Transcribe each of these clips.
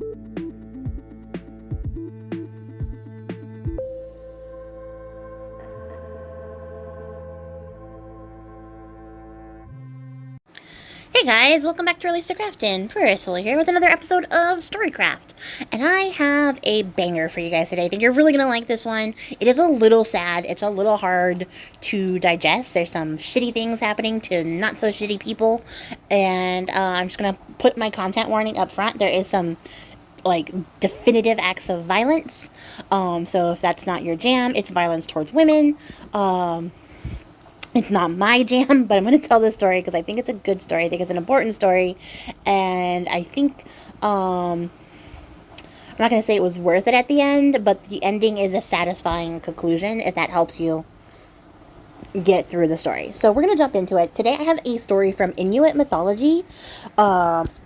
Hey guys, welcome back to releasethecraftin. Priscilla here with another episode of Storycraft. And I have a banger for you guys today. I think you're really going to like this one. It is a little sad. It's a little hard to digest. There's some shitty things happening to not so shitty people. And I'm just going to put my content warning up front. There is some definitive acts of violence. So if that's not your jam, it's violence towards women. It's not my jam, but I'm going to tell this story because I think it's a good story. I think it's an important story. And I think, I'm not going to say it was worth it at the end, but the ending is a satisfying conclusion, if that helps you get through the story. So we're going to jump into it. Today I have a story from Inuit mythology.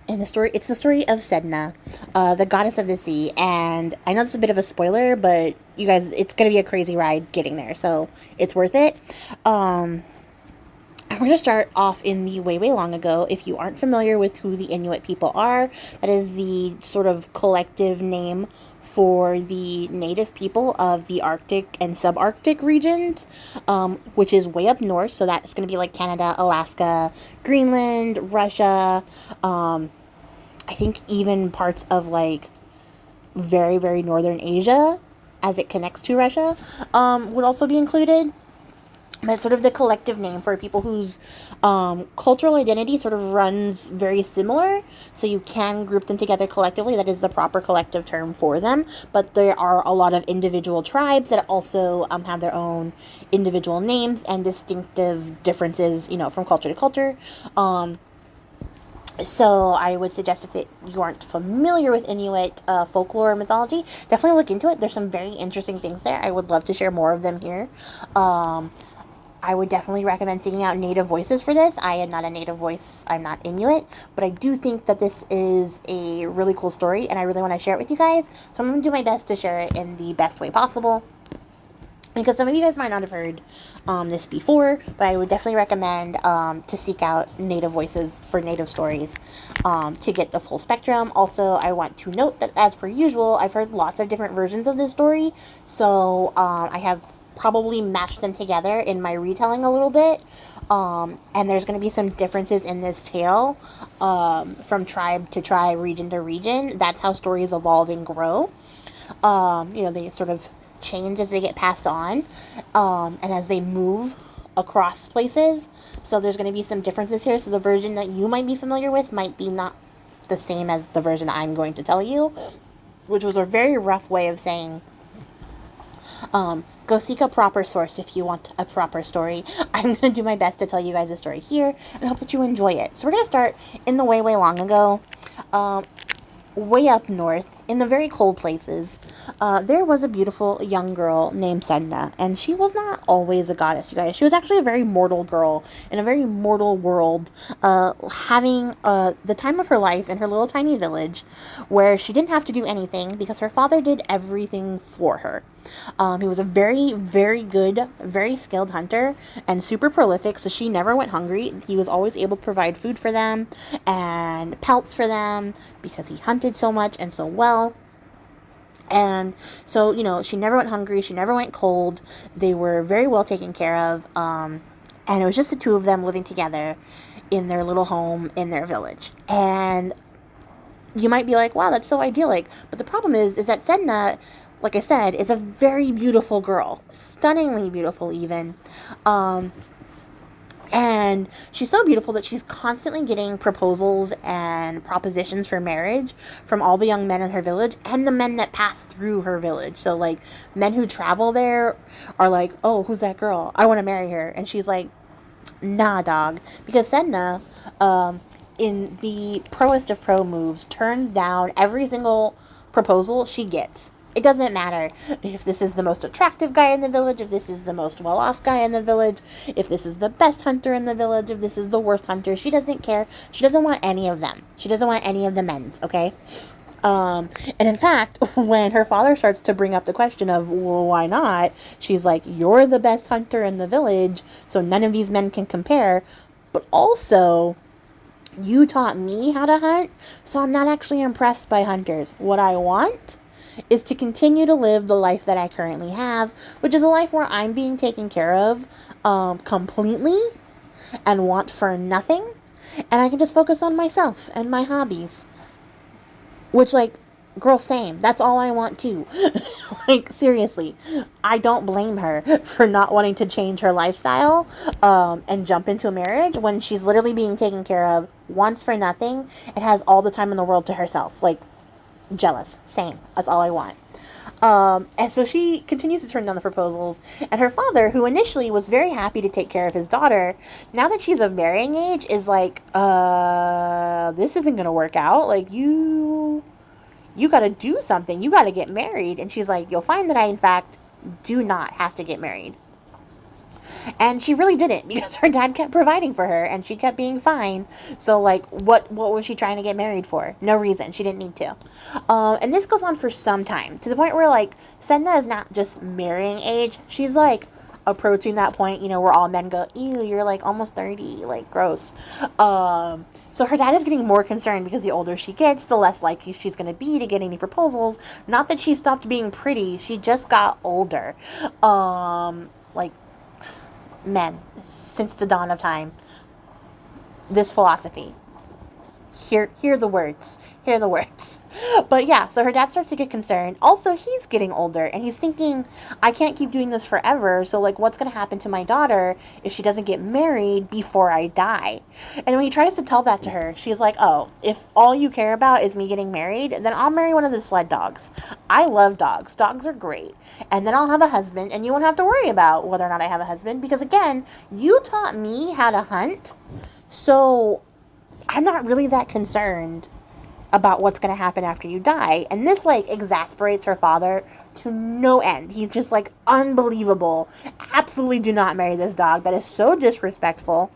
And it's the story of Sedna, the goddess of the sea. And I know it's a bit of a spoiler, but you guys, it's going to be a crazy ride getting there. So it's worth it. And we're going to start off in the way, way long ago. If you aren't familiar with who the Inuit people are, that is the sort of collective name for the native people of the Arctic and subarctic regions, which is way up north. So that's going to be like Canada, Alaska, Greenland, Russia. I think even parts of like very, very northern Asia as it connects to Russia would also be included. But it's sort of the collective name for people whose cultural identity sort of runs very similar. So you can group them together collectively. That is the proper collective term for them. But there are a lot of individual tribes that also have their own individual names and distinctive differences, from culture to culture. So I would suggest if you aren't familiar with Inuit folklore or mythology, definitely look into it. There's some very interesting things there. I would love to share more of them here. I would definitely recommend seeking out native voices for this. I am not a native voice. I'm not Inuit. But I do think that this is a really cool story, and I really want to share it with you guys. So I'm going to do my best to share it in the best way possible. Because some of you guys might not have heard this before, but I would definitely recommend to seek out native voices for native stories to get the full spectrum. Also, I want to note that, as per usual, I've heard lots of different versions of this story. So I have probably mashed them together in my retelling a little bit. And there's going to be some differences in this tale from tribe to tribe, region to region. That's how stories evolve and grow. They sort of change as they get passed on and as they move across places. So there's going to be some differences here. So the version that you might be familiar with might be not the same as the version I'm going to tell you, which was a very rough way of saying go seek a proper source if you want a proper story. I'm going to do my best to tell you guys the story here and hope that you enjoy it. So we're going to start in the way, way long ago, way up north, in the very cold places. There was a beautiful young girl named Sedna, and she was not always a goddess, you guys. She was actually a very mortal girl in a very mortal world, having the time of her life in her little tiny village, where she didn't have to do anything because her father did everything for her. He was a very, very good, very skilled hunter and super prolific, so she never went hungry. He was always able to provide food for them and pelts for them because he hunted so much and so well. And so, she never went hungry. She never went cold. They were very well taken care of. And it was just the two of them living together in their little home in their village. And you might be like, wow, that's so idyllic. But the problem is that Sedna, like I said, is a very beautiful girl. Stunningly beautiful, even. And she's so beautiful that she's constantly getting proposals and propositions for marriage from all the young men in her village and the men that pass through her village. So, men who travel there are like, oh, who's that girl? I want to marry her. And she's like, nah, dog. Because Sedna, in the proest of pro moves, turns down every single proposal she gets. It doesn't matter if this is the most attractive guy in the village, if this is the most well-off guy in the village, if this is the best hunter in the village, if this is the worst hunter. She doesn't care. She doesn't want any of them. She doesn't want any of the men's, okay? And in fact, when her father starts to bring up the question of, well, why not? She's like, you're the best hunter in the village, so none of these men can compare. But also, You taught me how to hunt, so I'm not actually impressed by hunters. What I want is to continue to live the life that I currently have, which is a life where I'm being taken care of completely and want for nothing, and I can just focus on myself and my hobbies. Which, like, girl, same. That's all I want too. Like, seriously, I don't blame her for not wanting to change her lifestyle and jump into a marriage when she's literally being taken care of, wants for nothing, and has all the time in the world to herself. Like, jealous. Same. That's all I want. And so she continues to turn down the proposals. And her father, who initially was very happy to take care of his daughter, now that she's of marrying age, is like, this isn't going to work out. Like, you got to do something. You got to get married. And she's like, you'll find that I, in fact, do not have to get married. And she really didn't, because her dad kept providing for her and she kept being fine. So, like, what was she trying to get married for? No reason. She didn't need to. And this goes on for some time, to the point where, like, Sedna is not just marrying age. She's, like, approaching that point, you know, where all men go, ew, you're, like, almost 30. Like, gross. So her dad is getting more concerned because the older she gets, the less likely she's going to be to get any proposals. Not that she stopped being pretty. She just got older. Like, men, since the dawn of time, this philosophy. Hear the words. Hear the words. But yeah, so her dad starts to get concerned. Also, he's getting older, and he's thinking, I can't keep doing this forever, so, like, what's going to happen to my daughter if she doesn't get married before I die? And when he tries to tell that to her, she's like, oh, if all you care about is me getting married, then I'll marry one of the sled dogs. I love dogs. Dogs are great. And then I'll have a husband, and you won't have to worry about whether or not I have a husband, because, again, you taught me how to hunt, so I'm not really that concerned about what's going to happen after you die. And this, like, exasperates her father to no end. He's just, like, unbelievable. Absolutely do not marry this dog. That is so disrespectful.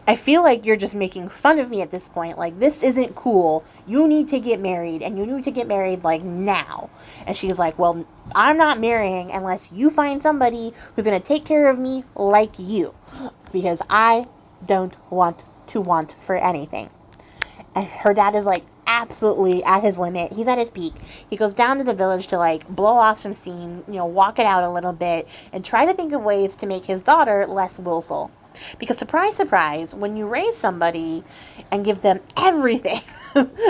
I feel like you're just making fun of me at this point. Like, this isn't cool. You need to get married, and you need to get married, like, now. And she's like, well, I'm not marrying unless you find somebody who's going to take care of me like you, because I don't want to want for anything. And her dad is, like, absolutely at his limit. He's at his peak. He goes down to the village to, like, blow off some steam, you know, walk it out a little bit, and try to think of ways to make his daughter less willful. Because, surprise, surprise, when you raise somebody and give them everything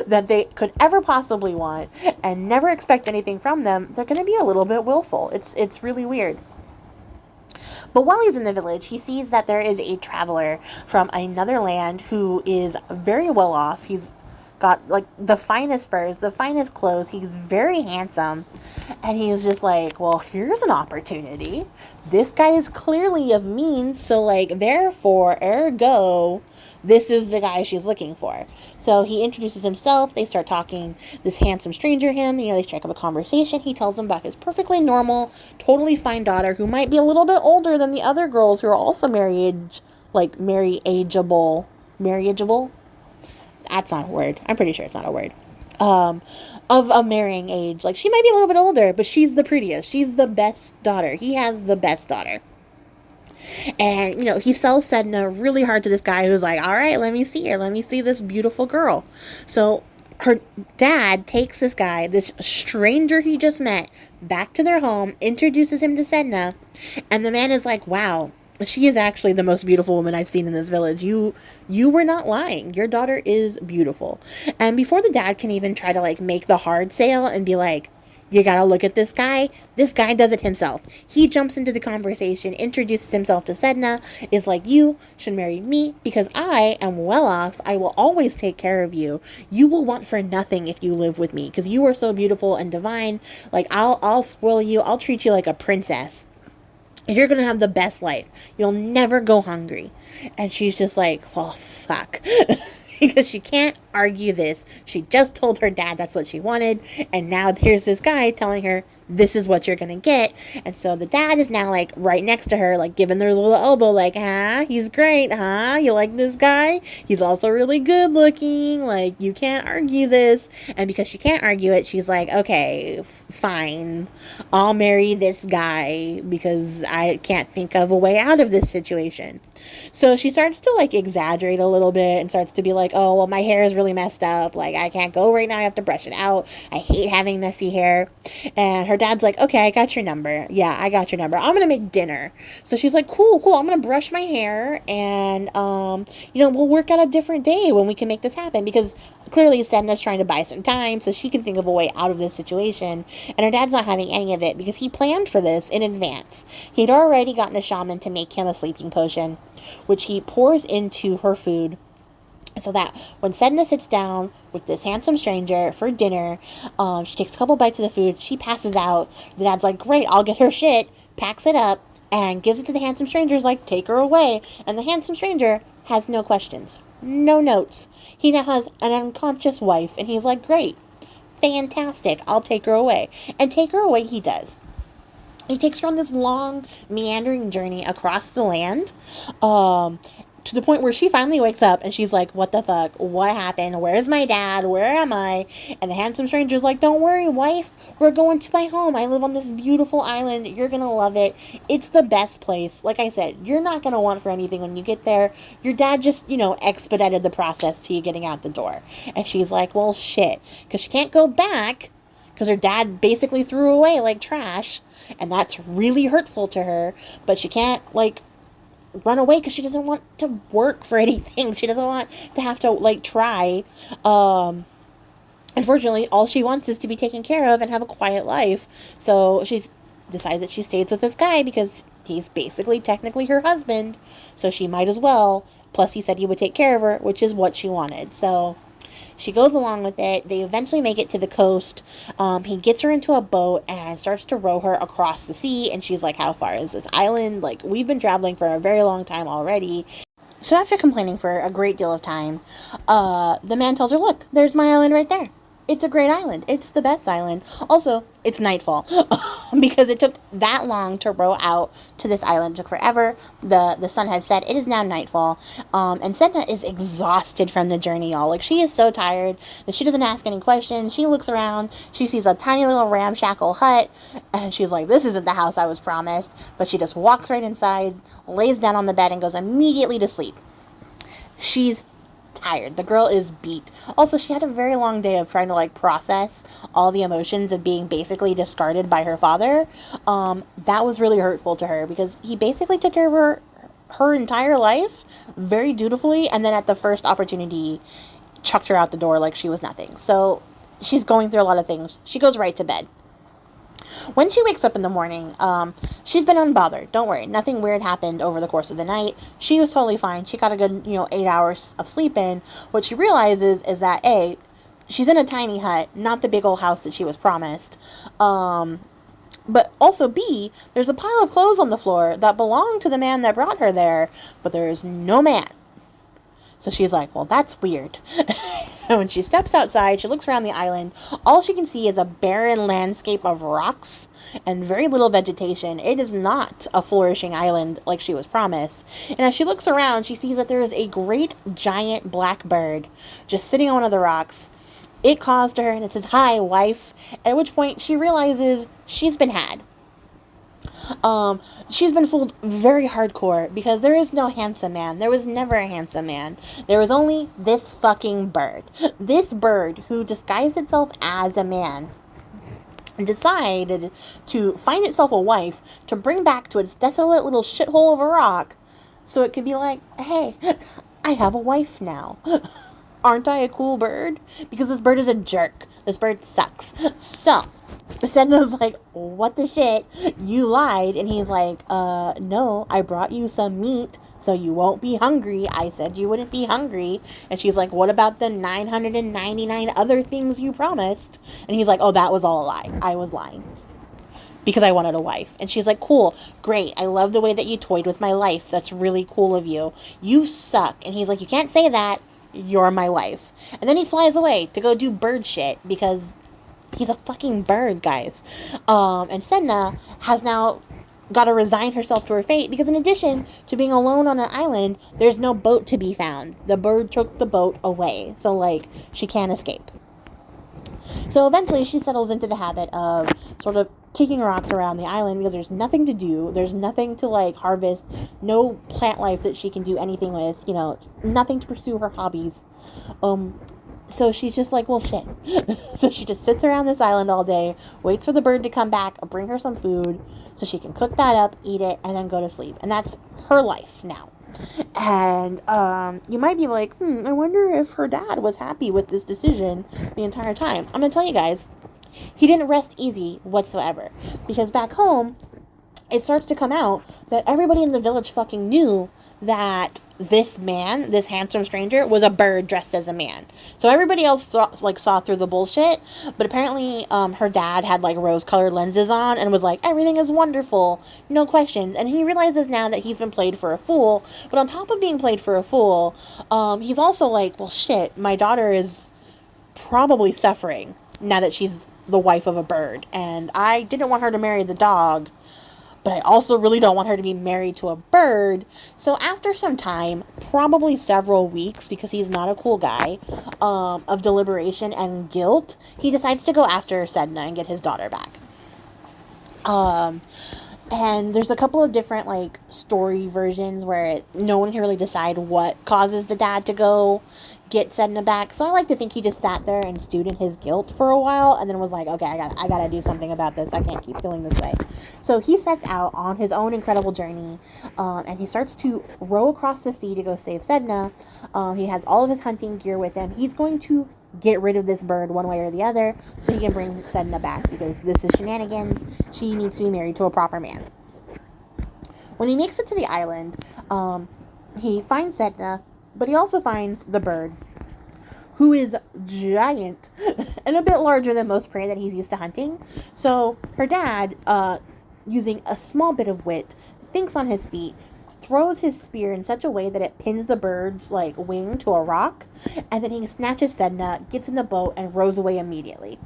that they could ever possibly want and never expect anything from them, they're going to be a little bit willful. It's really weird. But while he's in the village, he sees that there is a traveler from another land who is very well off. He's got, like, the finest furs, the finest clothes. He's very handsome. And he's just like, well, here's an opportunity. This guy is clearly of means, so, like, therefore, ergo, this is the guy she's looking for. So he introduces himself. They start talking. This handsome stranger, him, you know, they strike up a conversation. He tells him about his perfectly normal, totally fine daughter who might be a little bit older than the other girls who are also marriageable. That's not a word. I'm pretty sure it's not a word. Of a marrying age. Like, she might be a little bit older, but she's the prettiest. She's the best daughter. He has the best daughter. And, you know, he sells Sedna really hard to this guy who's like, all right, let me see her. Let me see this beautiful girl. So her dad takes this guy, this stranger he just met, back to their home, introduces him to Sedna, and the man is like, wow, she is actually the most beautiful woman I've seen in this village. You were not lying. Your daughter is beautiful. And before the dad can even try to, like, make the hard sale and be like, you gotta look at this guy does it himself. He jumps into the conversation, introduces himself to Sedna, is like, you should marry me because I am well off. I will always take care of you. You will want for nothing if you live with me because you are so beautiful and divine. Like, I'll spoil you. I'll treat you like a princess. You're going to have the best life. You'll never go hungry. And she's just like, well, fuck. Because she can't argue this. She just told her dad that's what she wanted, and now there's this guy telling her this is what you're gonna get. And so the dad is now like right next to her, like giving their little elbow, like, huh, he's great, huh, you like this guy, he's also really good looking, like, you can't argue this. And because she can't argue it, she's like, okay, fine, I'll marry this guy because I can't think of a way out of this situation. So she starts to like exaggerate a little bit and starts to be like, oh, well, my hair is really messed up, like, I can't go right now, I have to brush it out, I hate having messy hair. And her dad's like, okay, I got your number. Yeah, I got your number. I'm gonna make dinner. So she's like, cool. I'm gonna brush my hair, and we'll work out a different day when we can make this happen, because clearly Sedna's trying to buy some time so she can think of a way out of this situation. And her dad's not having any of it because he planned for this in advance. He'd already gotten a shaman to make him a sleeping potion, which he pours into her food, so that when Sedna sits down with this handsome stranger for dinner, she takes a couple bites of the food, she passes out. The dad's like, great, I'll get her shit, packs it up, and gives it to the handsome stranger's like, take her away. And the handsome stranger has no questions, no notes. He now has an unconscious wife, and he's like, great, fantastic, I'll take her away. And take her away he does. He takes her on this long, meandering journey across the land, to the point where she finally wakes up and she's like, what the fuck? What happened? Where's my dad? Where am I? And the handsome stranger's like, don't worry, wife. We're going to my home. I live on this beautiful island. You're going to love it. It's the best place. Like I said, you're not going to want for anything when you get there. Your dad just, expedited the process to you getting out the door. And she's like, well, shit. Because she can't go back because her dad basically threw her away like trash. And that's really hurtful to her. But she can't, run away because she doesn't want to work for anything. She doesn't want to have to try. Unfortunately, all she wants is to be taken care of and have a quiet life. So she's decided that she stays with this guy because he's basically technically her husband, so she might as well. Plus he said he would take care of her, which is what she wanted. So she goes along with it. They eventually make it to the coast. He gets her into a boat and starts to row her across the sea. And she's like, how far is this island? Like, we've been traveling for a very long time already. So after complaining for a great deal of time, the man tells her, look, there's my island right there. It's a great island. It's the best island. Also, it's nightfall because it took that long to row out to this island. It took forever. The sun had set. It is now nightfall. And Sedna is exhausted from the journey, y'all. Like, she is so tired that she doesn't ask any questions. She looks around. She sees a tiny little ramshackle hut. And she's like, this isn't the house I was promised. But she just walks right inside, lays down on the bed, and goes immediately to sleep. She's tired. The girl is beat. Also, she had a very long day of trying to process all the emotions of being basically discarded by her father. That was really hurtful to her because he basically took care of her entire life very dutifully, and then at the first opportunity chucked her out the door like she was nothing. So she's going through a lot of things. She goes right to bed. When she wakes up in the morning, she's been unbothered. Don't worry. Nothing weird happened over the course of the night. She was totally fine. She got a good, 8 hours of sleep in. What she realizes is that, A, she's in a tiny hut, not the big old house that she was promised. But also, B, there's a pile of clothes on the floor that belonged to the man that brought her there, but there is no man. So she's like, well, that's weird. And when she steps outside, she looks around the island. All she can see is a barren landscape of rocks and very little vegetation. It is not a flourishing island like she was promised. And as she looks around, she sees that there is a great giant black bird just sitting on one of the rocks. It calls to her and it says, hi, wife. At which point she realizes she's been had. She's been fooled very hardcore because there is no handsome man. There was never a handsome man. There was only this fucking bird. This bird who disguised itself as a man decided to find itself a wife to bring back to its desolate little shithole of a rock so it could be like, hey, I have a wife now. Aren't I a cool bird? Because this bird is a jerk. This bird sucks. So Sedna's like, what the shit? You lied. And he's like, no, I brought you some meat so you won't be hungry. I said you wouldn't be hungry. And she's like, what about the 999 other things you promised? And he's like, oh, that was all a lie. I was lying because I wanted a wife. And she's like, cool, great. I love the way that you toyed with my life. That's really cool of you. You suck. And he's like, you can't say that. you're my wife. And then he flies away to go do bird shit because he's a fucking bird, guys. And Sedna has now got to resign herself to her fate because in addition to being alone on an island, there's no boat to be found. The bird took the boat away. So, like, she can't escape. So eventually she settles into the habit of sort of kicking rocks around the island because there's nothing to do. There's nothing to, like, harvest. No plant life that she can do anything with. You know, nothing to pursue her hobbies. So she's just like, well, shit. So she just sits around this island all day, waits for the bird to come back, bring her some food, so she can cook that up, eat it, and then go to sleep. And that's her life now. And you might be like, I wonder if her dad was happy with this decision the entire time. I'm going to tell you guys, he didn't rest easy whatsoever. Because back home, it starts to come out that everybody in the village fucking knew that this man, this handsome stranger, was a bird dressed as a man. So everybody else saw through the bullshit, but apparently her dad had like rose-colored lenses on and was like, everything is wonderful, no questions. And he realizes now that he's been played for a fool, but on top of being played for a fool, he's also like, well, shit, my daughter is probably suffering now that she's the wife of a bird, and I didn't want her to marry the dog, but I also really don't want her to be married to a bird. So after some time, probably several weeks, because he's not a cool guy, of deliberation and guilt, he decides to go after Sedna and get his daughter back. And there's a couple of different, like, story versions where no one can really decide what causes the dad to go get Sedna back. So I like to think he just sat there and stewed in his guilt for a while and then was like, okay, I gotta do something about this. I can't keep feeling this way. So he sets out on his own incredible journey, and he starts to row across the sea to go save Sedna. He has all of his hunting gear with him. He's going to get rid of this bird one way or the other so he can bring Sedna back because this is shenanigans. She needs to be married to a proper man. When he makes it to the island, he finds Sedna, but he also finds the bird, who is giant and a bit larger than most prey that he's used to hunting. So her dad, using a small bit of wit, thinks on his feet, throws his spear in such a way that it pins the bird's, like, wing to a rock, and then he snatches Sedna, gets in the boat, and rows away immediately.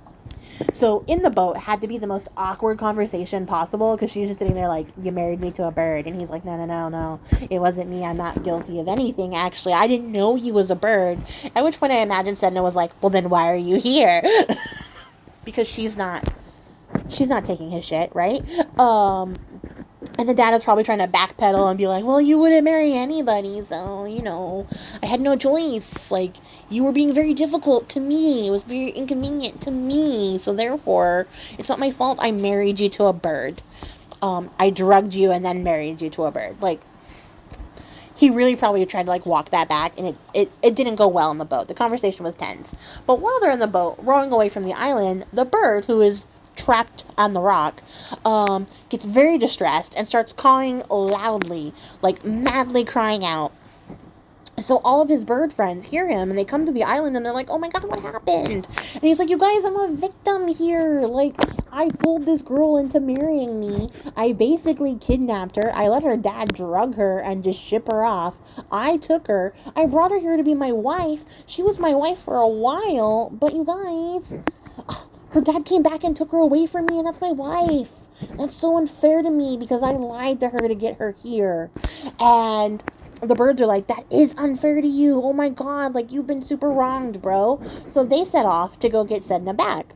So in the boat had to be the most awkward conversation possible because she's just sitting there like, you married me to a bird. And he's like, no, it wasn't me. I'm not guilty of anything. Actually, I didn't know he was a bird. At which point I imagine Sedna was like, well, then why are you here? Because she's not taking his shit, right? And the dad is probably trying to backpedal and be like, well, you wouldn't marry anybody, so, you know, I had no choice. Like, you were being very difficult to me. It was very inconvenient to me. So, therefore, it's not my fault I married you to a bird. I drugged you and then married you to a bird. Like, he really probably tried to, like, walk that back, and it didn't go well in the boat. The conversation was tense. But while they're in the boat, rowing away from the island, the bird, who is trapped on the rock, gets very distressed and starts cawing loudly, like madly crying out. So all of his bird friends hear him and they come to the island and they're like, oh my god, what happened? And he's like, you guys, I'm a victim here. Like, I fooled this girl into marrying me. I basically kidnapped her. I let her dad drug her and just ship her off. I took her. I brought her here to be my wife. She was my wife for a while, but you guys, her dad came back and took her away from me, and that's my wife. That's so unfair to me because I lied to her to get her here. And the birds are like, that is unfair to you. Oh my god, like, you've been super wronged, bro. So they set off to go get Sedna back.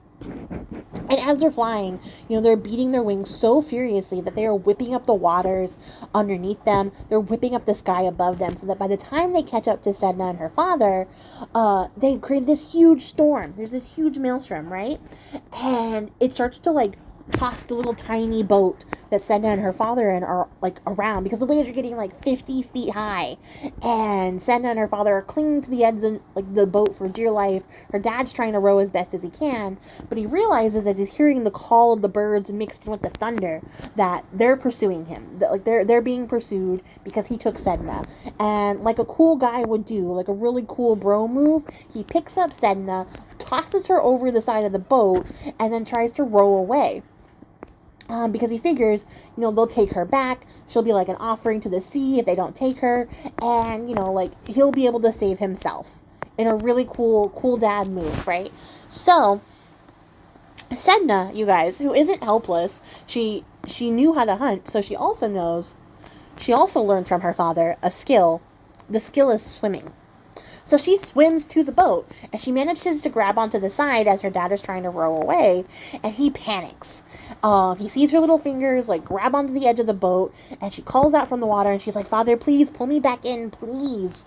And as they're flying, you know, they're beating their wings so furiously that they are whipping up the waters underneath them. They're whipping up the sky above them so that by the time they catch up to Sedna and her father, they've created this huge storm. There's this huge maelstrom, right? And it starts to, like, toss the little tiny boat that Sedna and her father in are, like, around because the waves are getting, like, 50 feet high. And Sedna and her father are clinging to the ends of, like, the boat for dear life. Her dad's trying to row as best as he can, but he realizes as he's hearing the call of the birds mixed in with the thunder that they're pursuing him. That, like, they're being pursued because he took Sedna. And like a cool guy would do, like a really cool bro move, he picks up Sedna, tosses her over the side of the boat, and then tries to row away. Because he figures, you know, they'll take her back. She'll be like an offering to the sea if they don't take her. And, you know, like, he'll be able to save himself in a really cool dad move, right? So Sedna, you guys, who isn't helpless, she knew how to hunt, so she also learned from her father a skill. The skill is swimming. So she swims to the boat, and she manages to grab onto the side as her dad is trying to row away, and he panics. He sees her little fingers, like, grab onto the edge of the boat, and she calls out from the water, and she's like, Father, please, pull me back in, please.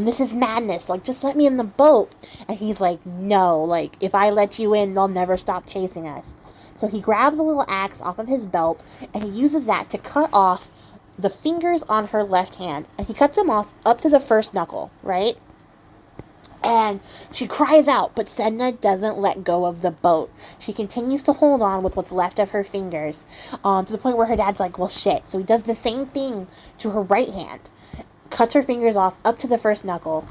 This is madness. Like, just let me in the boat. And he's like, no, like, if I let you in, they'll never stop chasing us. So he grabs a little axe off of his belt, and he uses that to cut off the fingers on her left hand, and he cuts them off up to the first knuckle, right? And she cries out, but Sedna doesn't let go of the boat. She continues to hold on with what's left of her fingers, to the point where her dad's like, well, shit. So he does the same thing to her right hand, cuts her fingers off up to the first knuckle,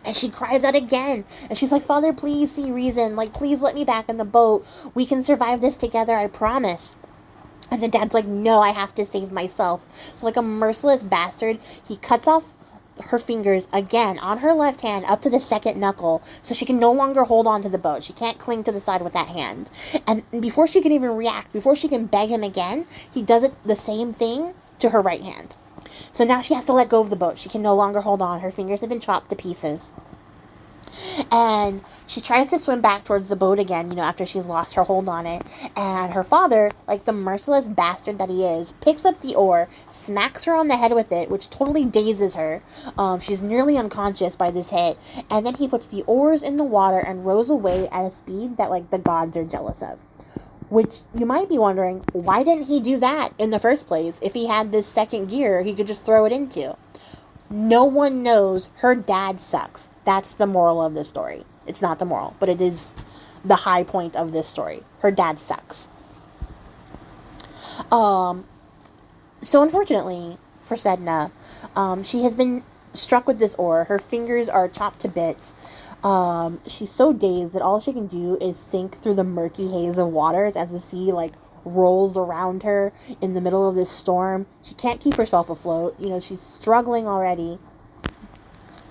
and she cries out again. And she's like, Father, please see reason. Like, please let me back in the boat. We can survive this together, I promise. And the dad's like, no, I have to save myself. So like a merciless bastard, he cuts off her fingers again on her left hand up to the second knuckle, so she can no longer hold on to the boat. She can't cling to the side with that hand. And before she can even react, before she can beg him again, he does it the same thing to her right hand. So now she has to let go of the boat. She can no longer hold on. Her fingers have been chopped to pieces. And she tries to swim back towards the boat again, after she's lost her hold on it. And her father, like the merciless bastard that he is, picks up the oar, smacks her on the head with it, which totally dazes her. She's nearly unconscious by this hit. And then he puts the oars in the water and rows away at a speed that, like, the gods are jealous of. Which, you might be wondering, why didn't he do that in the first place? If he had this second gear, he could just throw it into. No one knows. Her dad sucks. That's the moral of this story. It's not the moral, but it is the high point of this story. Her dad sucks. So unfortunately for Sedna, she has been struck with this oar. Her fingers are chopped to bits. She's so dazed that all she can do is sink through the murky haze of waters as the sea, like, rolls around her in the middle of this storm. She can't keep herself afloat. She's struggling already.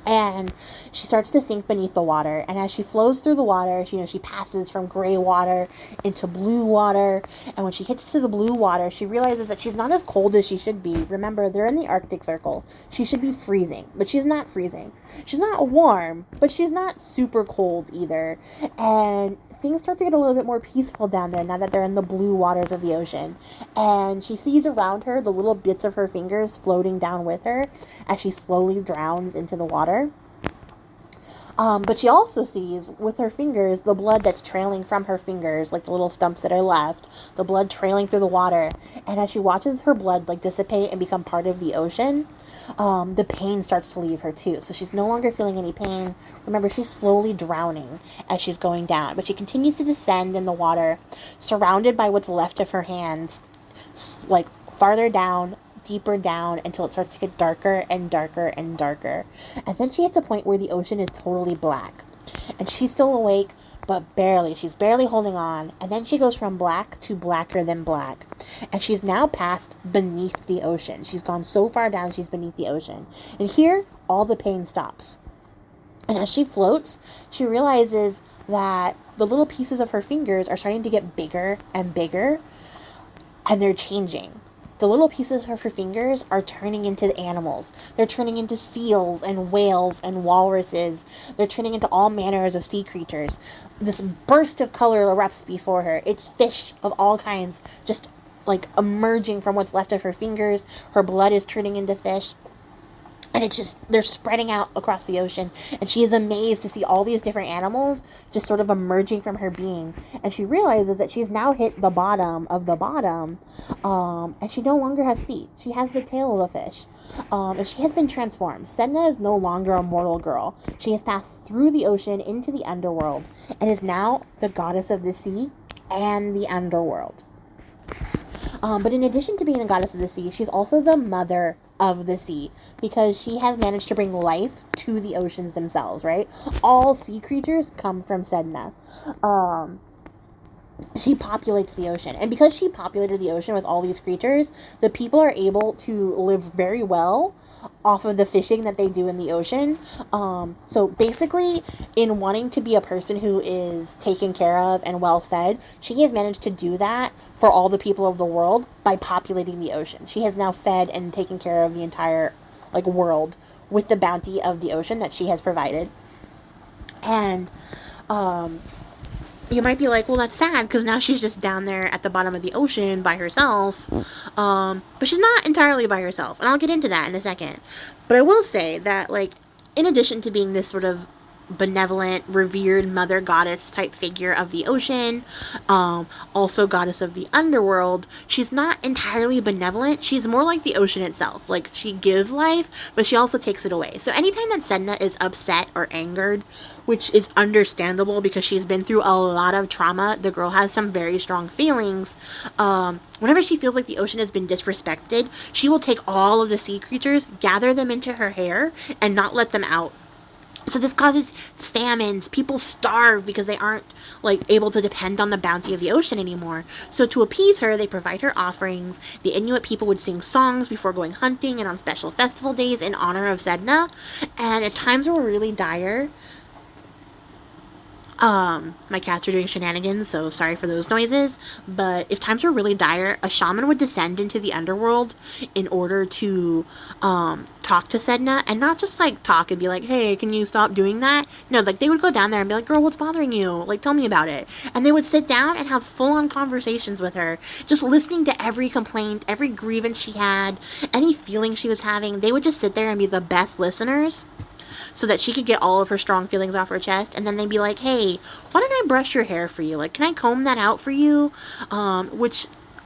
And she starts to sink beneath the water. And as she flows through the water, she passes from gray water into blue water. And when she hits to the blue water, she realizes that she's not as cold as she should be. Remember, they're in the Arctic Circle. She should be freezing, but she's not freezing. She's not warm, but she's not super cold either. And things start to get a little bit more peaceful down there now that they're in the blue waters of the ocean. And she sees around her the little bits of her fingers floating down with her as she slowly drowns into the water. But she also sees, with her fingers, the blood that's trailing from her fingers, like the little stumps that are left, the blood trailing through the water. And as she watches her blood, like, dissipate and become part of the ocean, the pain starts to leave her too. So she's no longer feeling any pain. Remember, she's slowly drowning as she's going down, but she continues to descend in the water, surrounded by what's left of her hands, like, farther down, deeper down, until it starts to get darker and darker and darker. And then she hits a point where the ocean is totally black. And she's still awake, but barely. She's barely holding on. And then she goes from black to blacker than black. And she's now passed beneath the ocean. She's gone so far down, she's beneath the ocean. And here, all the pain stops. And as she floats, she realizes that the little pieces of her fingers are starting to get bigger and bigger. And they're changing. The little pieces of her fingers are turning into animals. They're turning into seals and whales and walruses. They're turning into all manners of sea creatures. This burst of color erupts before her. It's fish of all kinds, just, like, emerging from what's left of her fingers. Her blood is turning into fish. And it's just, they're spreading out across the ocean. And she is amazed to see all these different animals just sort of emerging from her being. And she realizes that she's now hit the bottom of the bottom. And she no longer has feet. She has the tail of a fish. And she has been transformed. Sedna is no longer a mortal girl. She has passed through the ocean into the underworld. And is now the goddess of the sea and the underworld. But in addition to being the goddess of the sea, she's also the mother of the sea, because she has managed to bring life to the oceans themselves, right? All sea creatures come from Sedna. she populates the ocean. And because she populated the ocean with all these creatures, the people are able to live very well off of the fishing that they do in the ocean. So basically, in wanting to be a person who is taken care of and well fed, she has managed to do that for all the people of the world by populating the ocean. She has now fed and taken care of the entire like world with the bounty of the ocean that she has provided. And you might be like, well, that's sad because now she's just down there at the bottom of the ocean by herself. But she's not entirely by herself. And I'll get into that in a second. But I will say that, like, in addition to being this sort of benevolent, revered mother goddess type figure of the ocean, also goddess of the underworld, she's not entirely benevolent. She's more like the ocean itself. Like, she gives life, but she also takes it away. So anytime that Sedna is upset or angered, which is understandable because she's been through a lot of trauma, the girl has some very strong feelings. Whenever she feels like the ocean has been disrespected, she will take all of the sea creatures, gather them into her hair, and not let them out. So this causes famines. People starve because they aren't, like, able to depend on the bounty of the ocean anymore. So to appease her, they provide her offerings. The Inuit people would sing songs before going hunting and on special festival days in honor of Sedna. And at times were really dire. My cats are doing shenanigans, so sorry for those noises, but if times were really dire, a shaman would descend into the underworld in order to, talk to Sedna, and not just, like, talk and be like, hey, can you stop doing that? No, like, they would go down there and be like, girl, what's bothering you? Like, tell me about it. And they would sit down and have full-on conversations with her, just listening to every complaint, every grievance she had, any feeling she was having. They would just sit there and be the best listeners, so that she could get all of her strong feelings off her chest. And then they'd be like, hey, why don't I brush your hair for you? Like, can I comb that out for you? Which,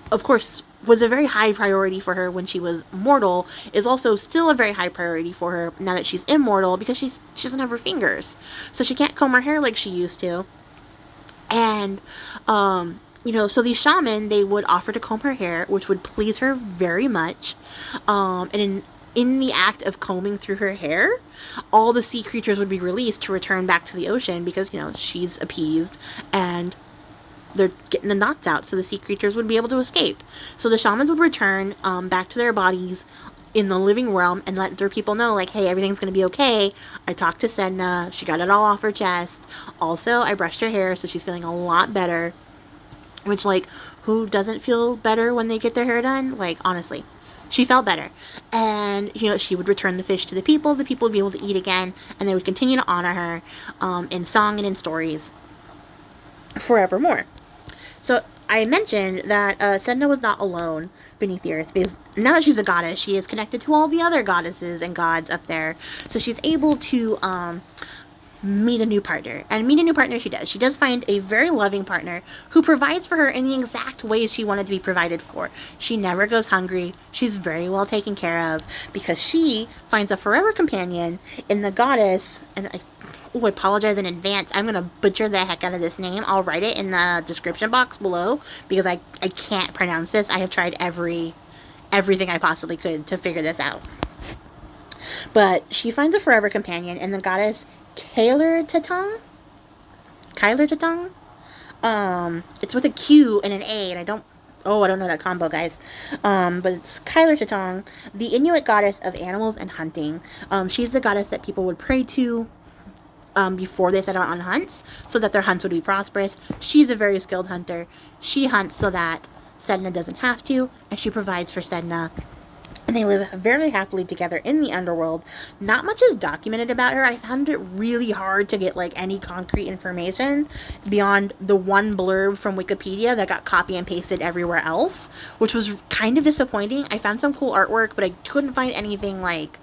of course, was a very high priority for her when she was mortal, is also still a very high priority for her now that she's immortal, because she doesn't have her fingers. So she can't comb her hair like she used to. And, so these shaman, they would offer to comb her hair, which would please her very much. And in the act of combing through her hair, all the sea creatures would be released to return back to the ocean because, she's appeased and they're getting the knots out, so the sea creatures would be able to escape. So the shamans would return back to their bodies in the living realm and let their people know, like, hey, everything's going to be okay. I talked to Sedna. She got it all off her chest. Also, I brushed her hair, so she's feeling a lot better. Which, like, who doesn't feel better when they get their hair done? Like, honestly. She felt better. And, she would return the fish to the people. The people would be able to eat again. And they would continue to honor her in song and in stories forevermore. So I mentioned that Sedna was not alone beneath the earth, because now that she's a goddess, she is connected to all the other goddesses and gods up there. So she's able to meet a new partner. And meet a new partner she does. She does find a very loving partner who provides for her in the exact ways she wanted to be provided for. She never goes hungry. She's very well taken care of because she finds a forever companion in the goddess. And I apologize in advance. I'm going to butcher the heck out of this name. I'll write it in the description box below because I can't pronounce this. I have tried everything I possibly could to figure this out. But she finds a forever companion in the goddess Kyler Tatong. It's with a Q and an A, and I don't know that combo, guys. But it's Kyler Tatong, the Inuit goddess of animals and hunting. She's the goddess that people would pray to before they set out on hunts, so that their hunts would be prosperous. She's a very skilled hunter. She hunts so that Sedna doesn't have to, and she provides for Sedna. And they live very happily together in the underworld. Not much is documented about her. I found it really hard to get, like, any concrete information beyond the one blurb from Wikipedia that got copy and pasted everywhere else, which was kind of disappointing. I found some cool artwork, but I couldn't find anything, like,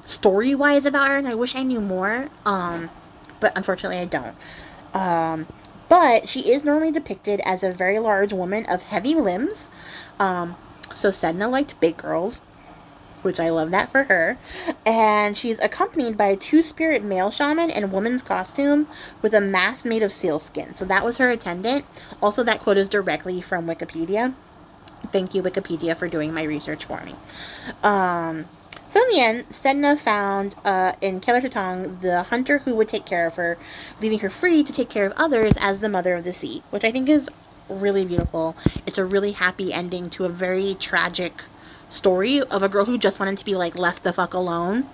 story-wise about her, and I wish I knew more. But unfortunately I don't. But she is normally depicted as a very large woman of heavy limbs. So Sedna liked big girls, which I love that for her. And she's accompanied by a two-spirit male shaman in a woman's costume with a mask made of sealskin. So that was her attendant. Also, that quote is directly from Wikipedia. Thank you, Wikipedia, for doing my research for me. So in the end, Sedna found in Keller the hunter who would take care of her, leaving her free to take care of others as the mother of the sea, which I think is really beautiful. It's a really happy ending to a very tragic story of a girl who just wanted to be like left the fuck alone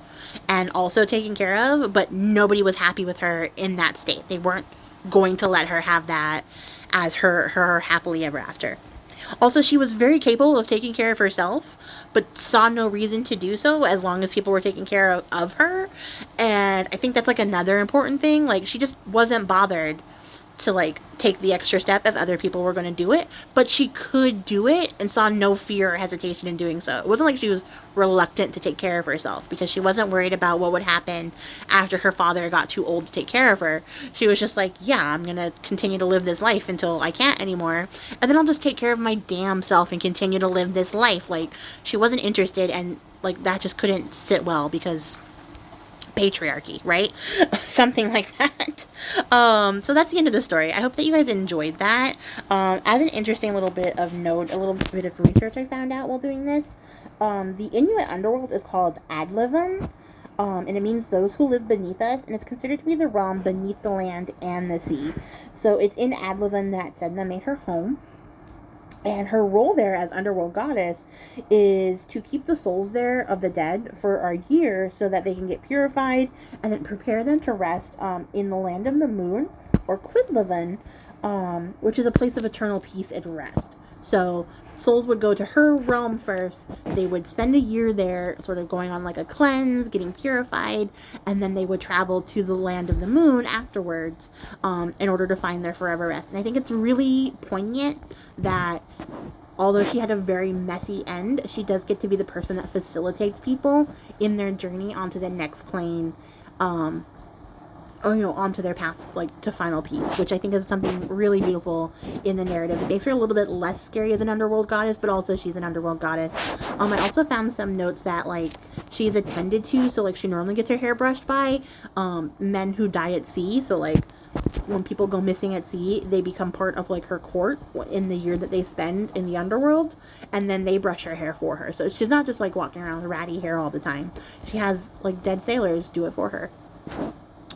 and also taken care of, but nobody was happy with her in that state. They weren't going to let her have that as her happily ever after. Also, she was very capable of taking care of herself, but saw no reason to do so as long as people were taking care of her. And I think that's like another important thing. Like, she just wasn't bothered to like take the extra step if other people were going to do it, but she could do it and saw no fear or hesitation in doing so. It wasn't like she was reluctant to take care of herself because she wasn't worried about what would happen after her father got too old to take care of her. She was just like, yeah, I'm going to continue to live this life until I can't anymore, and then I'll just take care of my damn self and continue to live this life. Like, she wasn't interested, and like that just couldn't sit well because patriarchy, right? Something like that. So that's the end of the story. I hope that you guys enjoyed that. As an interesting little bit of note, a little bit of research I found out while doing this, the Inuit underworld is called Adlivan, and it means those who live beneath us, and it's considered to be the realm beneath the land and the sea. So it's in Adlivan that Sedna made her home. And her role there as underworld goddess is to keep the souls there of the dead for a year so that they can get purified and then prepare them to rest in the land of the moon, or Quidlivan, which is a place of eternal peace and rest. So souls would go to her realm first. They would spend a year there, sort of going on like a cleanse, getting purified, and then they would travel to the land of the moon afterwards in order to find their forever rest. And I think it's really poignant that although she had a very messy end, she does get to be the person that facilitates people in their journey onto the next plane, or, you know, onto their path, like, to final peace, which I think is something really beautiful in the narrative. It makes her a little bit less scary as an underworld goddess, but also she's an underworld goddess. I also found some notes that, like, she's attended to, so, like, she normally gets her hair brushed by men who die at sea, so, like, when people go missing at sea, they become part of, like, her court in the year that they spend in the underworld, and then they brush her hair for her. So she's not just, like, walking around with ratty hair all the time. She has, like, dead sailors do it for her,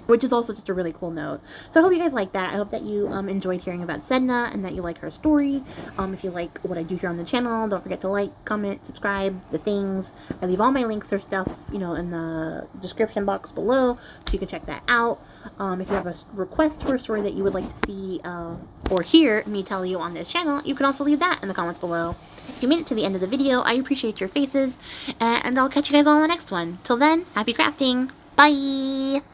which is also just a really cool note. So I hope you guys like that. I hope that you enjoyed hearing about Sedna and that you like her story. If you like what I do here on the channel, don't forget to like, comment, subscribe, the things. I leave all my links or stuff, you know, in the description box below, so you can check that out. If you have a request for a story that you would like to see or hear me tell you on this channel, you can also leave that in the comments below. If you made it to the end of the video, I appreciate your faces, and I'll catch you guys all in the next one. Till then, happy crafting! Bye!